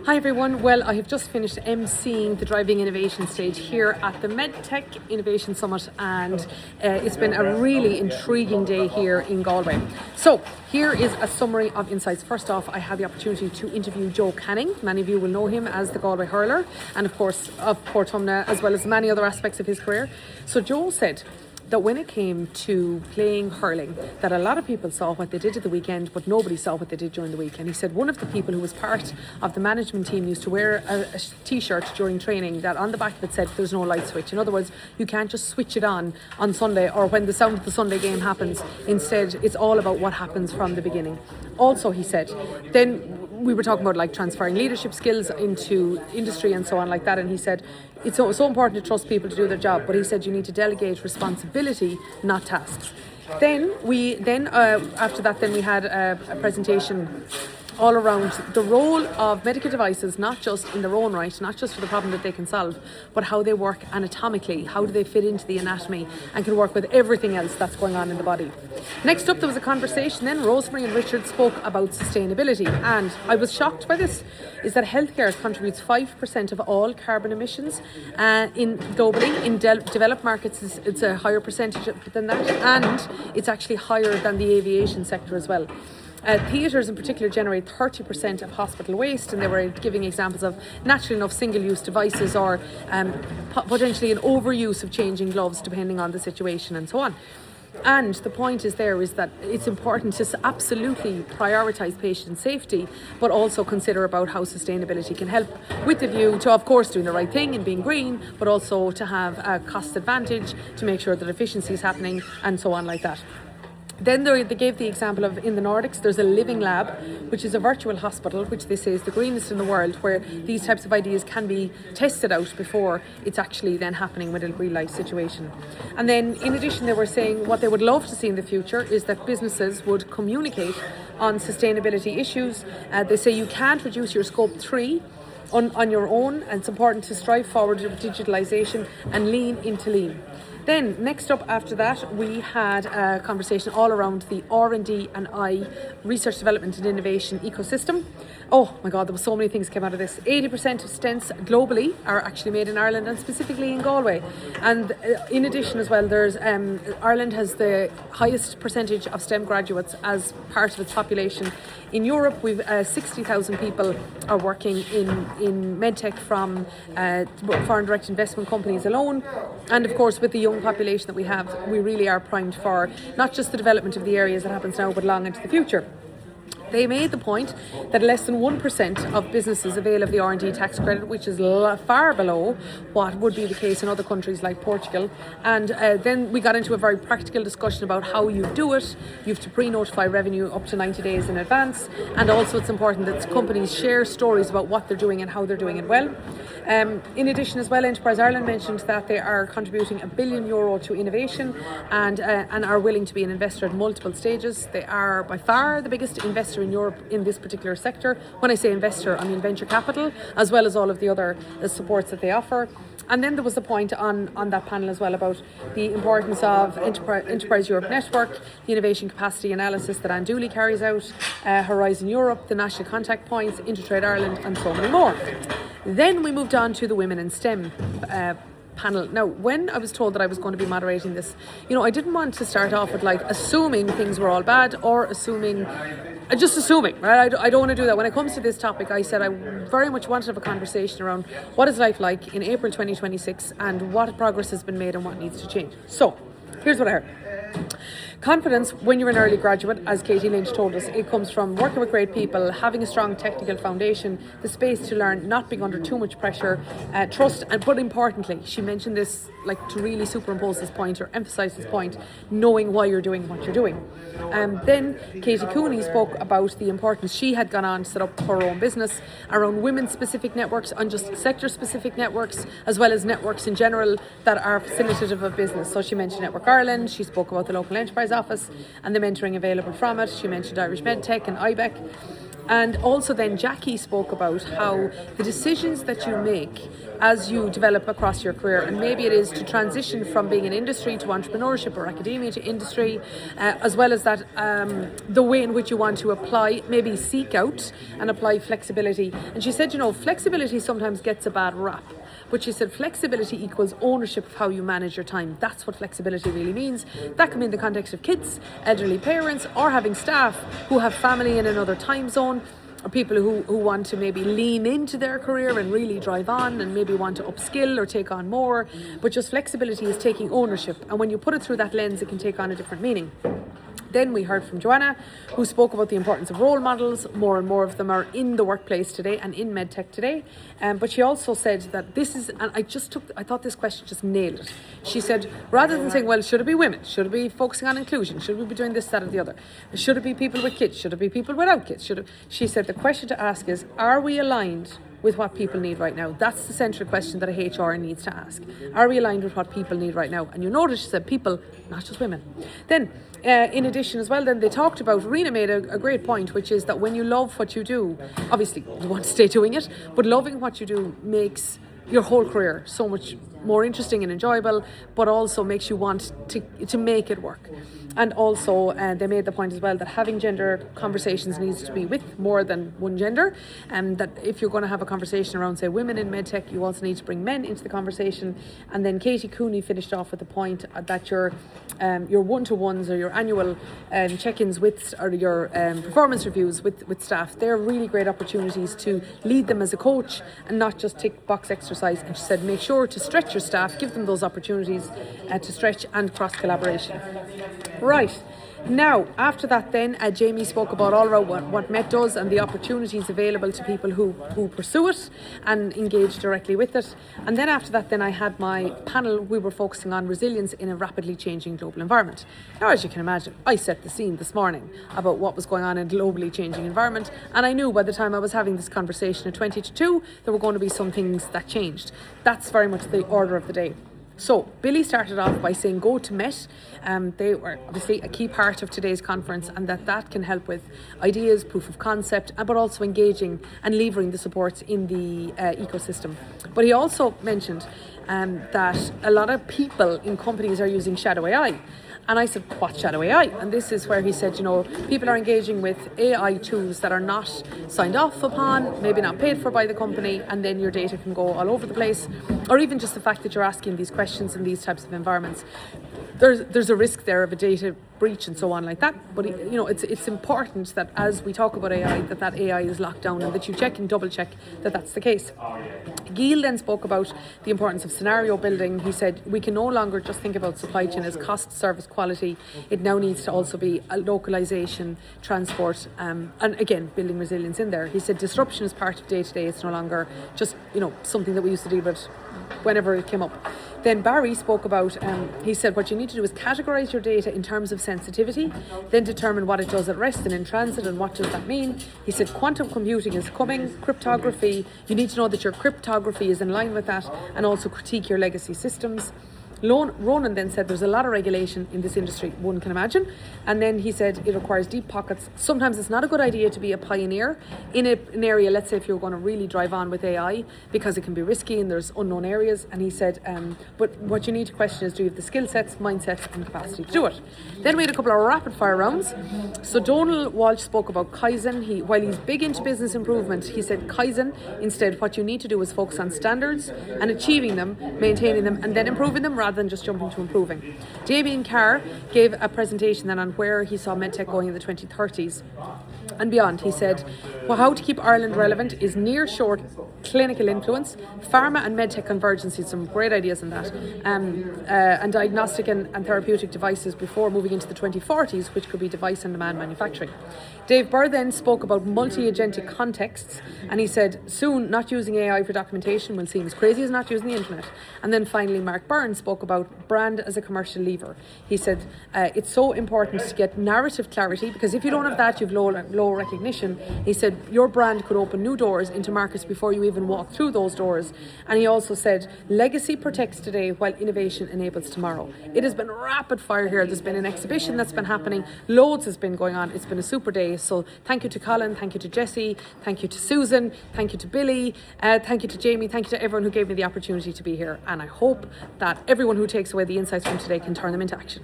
Hi everyone, well I have just finished emceeing the Driving Innovation stage here at the Medtech Innovation Summit, and it's been a really intriguing day here in Galway. So here is a summary of insights. First off, I had the opportunity to interview Joe Canning. Many of you will know him as the Galway hurler and of course of Portumna, as well as many other aspects of his career. So Joe said that when it came to playing hurling, that a lot of people saw what they did at the weekend, but nobody saw what they did during the week. And he said one of the people who was part of the management team used to wear a t-shirt during training that on the back of it said there's no light switch. In other words, you can't just switch it on Sunday or when the sound of the Sunday game happens. Instead, it's all about what happens from the beginning. Also, he said, then we were talking about like transferring leadership skills into industry and so on like that, and he said it's so important to trust people to do their job, but he said you need to delegate responsibility, not tasks. Then after that we had a presentation all around the role of medical devices, not just in their own right, not just for the problem that they can solve, but how they work anatomically, how do they fit into the anatomy and can work with everything else that's going on in the body. Next up, there was a conversation then. Rosemary and Richard spoke about sustainability, and I was shocked by this, is that healthcare contributes 5% of all carbon emissions globally. In developed markets it's a higher percentage than that, and it's actually higher than the aviation sector as well. Theatres in particular generate 30% of hospital waste, and they were giving examples of naturally enough single-use devices or potentially an overuse of changing gloves depending on the situation and so on. And the point is that it's important to absolutely prioritise patient safety, but also consider about how sustainability can help, with the view to, of course, doing the right thing and being green, but also to have a cost advantage to make sure that efficiency is happening and so on like that. Then they gave the example of in the Nordics, there's a living lab, which is a virtual hospital, which they say is the greenest in the world, where these types of ideas can be tested out before it's actually then happening with a real life situation. And then in addition, they were saying what they would love to see in the future is that businesses would communicate on sustainability issues. They say you can't reduce your scope 3 on your own, and it's important to strive forward with digitalisation and lean into lean. Then next up after that, we had a conversation all around the R&D and I, research, development and innovation ecosystem. Oh my God, there were so many things came out of this. 80% of stents globally are actually made in Ireland, and specifically in Galway. And in addition as well, there's Ireland has the highest percentage of STEM graduates as part of its population. In Europe, we've 60,000 people are working in Medtech from foreign direct investment companies alone. And of course, with the young population that we have, we really are primed for not just the development of the areas that happens now, but long into the future. They made the point that less than 1% of businesses avail of the R&D tax credit, which is far below what would be the case in other countries like Portugal. And then we got into a very practical discussion about how you do it. You have to pre-notify revenue up to 90 days in advance. And also it's important that companies share stories about what they're doing and how they're doing it well. In addition as well, Enterprise Ireland mentioned that they are contributing €1 billion to innovation and are willing to be an investor at multiple stages. They are by far the biggest investor in Europe in this particular sector. When I say investor, I mean venture capital, as well as all of the other supports that they offer. And then there was a point on that panel as well about the importance of Enterprise Europe Network, the innovation capacity analysis that Anne Dooley carries out, Horizon Europe, the national contact points, Intertrade Ireland, and so many more. Then we moved on to the Women in STEM panel. Now, when I was told that I was going to be moderating this, I didn't want to start off with like assuming things were all bad or assuming, right? I don't want to do that. When it comes to this topic, I said I very much wanted to have a conversation around what is life like in April 2026 and what progress has been made and what needs to change. So, here's what I heard. Confidence when you're an early graduate, as Katie Lynch told us, it comes from working with great people, having a strong technical foundation, the space to learn, not being under too much pressure, trust, but importantly, she mentioned this like to really superimpose this point or emphasise this point, knowing why you're doing what you're doing. Then Katie Cooney spoke about the importance she had gone on to set up her own business around women-specific networks, on just sector-specific networks, as well as networks in general that are facilitative of business. So she mentioned Network Ireland, she spoke about the local enterprise office and the mentoring available from it. She mentioned Irish Medtech and IBEC. And also then Jackie spoke about how the decisions that you make as you develop across your career, and maybe it is to transition from being in industry to entrepreneurship or academia to industry, as well as that the way in which you want to apply, maybe seek out and apply flexibility. And she said, flexibility sometimes gets a bad rap. But she said flexibility equals ownership of how you manage your time. That's what flexibility really means. That can be in the context of kids, elderly parents, or having staff who have family in another time zone, or people who want to maybe lean into their career and really drive on and maybe want to upskill or take on more. But just flexibility is taking ownership. And when you put it through that lens, it can take on a different meaning. Then we heard from Joanna, who spoke about the importance of role models. More and more of them are in the workplace today and in medtech today. But she also said that this is, and I thought this question just nailed it. She said, rather than saying, well, should it be women? Should it be focusing on inclusion? Should we be doing this, that, or the other? Should it be people with kids? Should it be people without kids? She said the question to ask is, are we aligned with what people need right now? That's the central question that a HR needs to ask. Are we aligned with what people need right now? And you notice she said people, not just women. Then, in addition as well, then they talked about, Rena made a great point, which is that when you love what you do, obviously you want to stay doing it, but loving what you do makes your whole career so much more interesting and enjoyable, but also makes you want to make it work. And also they made the point as well that having gender conversations needs to be with more than one gender, and that if you're going to have a conversation around, say, women in medtech, you also need to bring men into the conversation. And then Katie Cooney finished off with the point that your one-to-ones or your annual check-ins with, or your performance reviews with staff, they're really great opportunities to lead them as a coach and not just tick box exercise. And she said make sure to stretch your staff, give them those opportunities to stretch and cross collaboration. Right. Now, after that then, Jamie spoke about all around what Met does and the opportunities available to people who pursue it and engage directly with it. And then after that then I had my panel. We were focusing on resilience in a rapidly changing global environment. Now, as you can imagine, I set the scene this morning about what was going on in a globally changing environment, and I knew by the time I was having this conversation at 20 to 2 there were going to be some things that changed. That's very much the order of the day. So Billy started off by saying go to Met. They were obviously a key part of today's conference, and that can help with ideas, proof of concept, but also engaging and levering the supports in the ecosystem. But he also mentioned that a lot of people in companies are using shadow AI. And I said, what's shadow AI? And this is where he said, people are engaging with AI tools that are not signed off upon, maybe not paid for by the company, and then your data can go all over the place. Or even just the fact that you're asking these questions in these types of environments. There's a risk there of a data breach and so on like that. But it's important that as we talk about AI, that AI is locked down and that you check and double check that that's the case. Gil then spoke about the importance of scenario building. He said we can no longer just think about supply chain as cost, service, quality. It now needs to also be a localization, transport, and again building resilience in there. He said disruption is part of day to day. It's no longer just something that we used to deal with whenever it came up. Then Barry spoke about, he said what you need to do is categorise your data in terms of sensitivity, then determine what it does at rest and in transit and what does that mean. He said quantum computing is coming, cryptography, you need to know that your cryptography is in line with that, and also critique your legacy systems. Ronan then said there's a lot of regulation in this industry, one can imagine. And then he said it requires deep pockets. Sometimes it's not a good idea to be a pioneer in an area, let's say if you're going to really drive on with AI, because it can be risky and there's unknown areas. And he said, but what you need to question is, do you have the skill sets, mindsets and capacity to do it? Then we had a couple of rapid fire rounds. So Donal Walsh spoke about Kaizen. While he's big into business improvement, he said Kaizen, instead what you need to do is focus on standards and achieving them, maintaining them and then improving them rather than just jumping to improving. Damien Carr gave a presentation then on where he saw medtech going in the 2030s and beyond. He said, well, how to keep Ireland relevant is near-shore clinical influence, pharma and medtech convergence. Some great ideas in that, and diagnostic and therapeutic devices before moving into the 2040s, which could be device and demand manufacturing. Dave Burr then spoke about multi-agentic contexts, and he said soon not using AI for documentation will seem as crazy as not using the internet. And then finally Mark Byrne spoke about brand as a commercial lever. He said it's so important to get narrative clarity, because if you don't have that, you've low low recognition. He said your brand could open new doors into markets before you even walk through those doors. And he also said legacy protects today while innovation enables tomorrow. It has been rapid fire here. There's been an exhibition that's been happening. Loads has been going on. It's been a super day. So thank you to Colin, thank you to Jessie, thank you to Susan, thank you to Billy, thank you to Jamie, thank you to everyone who gave me the opportunity to be here. And I hope that everyone who takes away the insights from today can turn them into action.